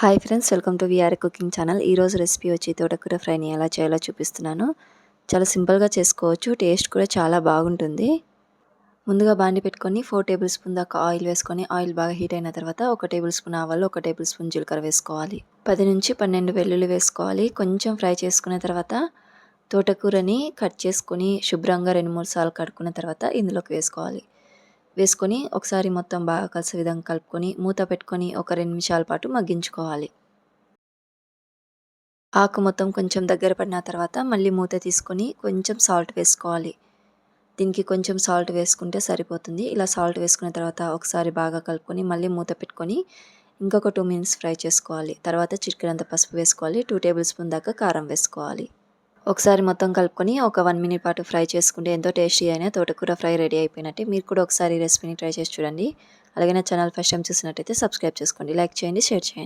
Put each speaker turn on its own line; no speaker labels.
Hi friends, welcome to VR cooking channel. ఈరోజు recipe వచ్చి తోటకూర ఫ్రైని ఎలా చేయాలో చూపిస్తున్నాను. చాలా సింపుల్గా చేసుకోవచ్చు, టేస్ట్ కూడా చాలా బాగుంటుంది. ముందుగా బాండి పెట్టుకొని 4 టేబుల్ స్పూన్ దాకా ఆయిల్ వేసుకొని, ఆయిల్ బాగా హీట్ అయిన తర్వాత 1 టేబుల్ స్పూన్ ఆవాలు, 1 టేబుల్ స్పూన్ జీలకర్ర వేసుకోవాలి. 10 నుంచి 12 వెల్లుల్లి వేసుకోవాలి. కొంచెం ఫ్రై చేసుకున్న తర్వాత తోటకూరని కట్ చేసుకొని శుభ్రంగా 2-3 సార్లు కడుక్కున్న తర్వాత ఇందులోకి వేసుకోవాలి. వేసుకొని ఒకసారి మొత్తం బాగా కలిసే విధంగా కలుపుకొని మూత పెట్టుకొని ఒక 2 నిమిషాల పాటు మగ్గించుకోవాలి. ఆకు మొత్తం కొంచెం దగ్గర పడిన తర్వాత మళ్ళీ మూత తీసుకొని కొంచెం సాల్ట్ వేసుకోవాలి. దీనికి కొంచెం సాల్ట్ వేసుకుంటే సరిపోతుంది. ఇలా సాల్ట్ వేసుకున్న తర్వాత ఒకసారి బాగా కలుపుకొని మళ్ళీ మూత పెట్టుకొని ఇంకొక 2 మినిట్స్ ఫ్రై చేసుకోవాలి. తర్వాత చిటికెడంత పసుపు వేసుకోవాలి. 2 టేబుల్ స్పూన్ దాకా కారం వేసుకోవాలి. ఒకసారి మొత్తం కలుపుకొని ఒక 1 మినిట్ పాటు ఫ్రై చేసుకుంటే ఎంతో టేస్టీ అయిన తోటకూర ఫ్రై రెడీ అయిపోయినట్టే. మీరు కూడా ఒకసారి ఈ రెసిపీని ట్రై చేసి చూడండి. అలాగే నా ఛానల్ ఫస్ట్ టైం చూసినట్టయితే సబ్స్క్రైబ్ చేసుకోండి, లైక్ చేయండి, షేర్ చేయండి.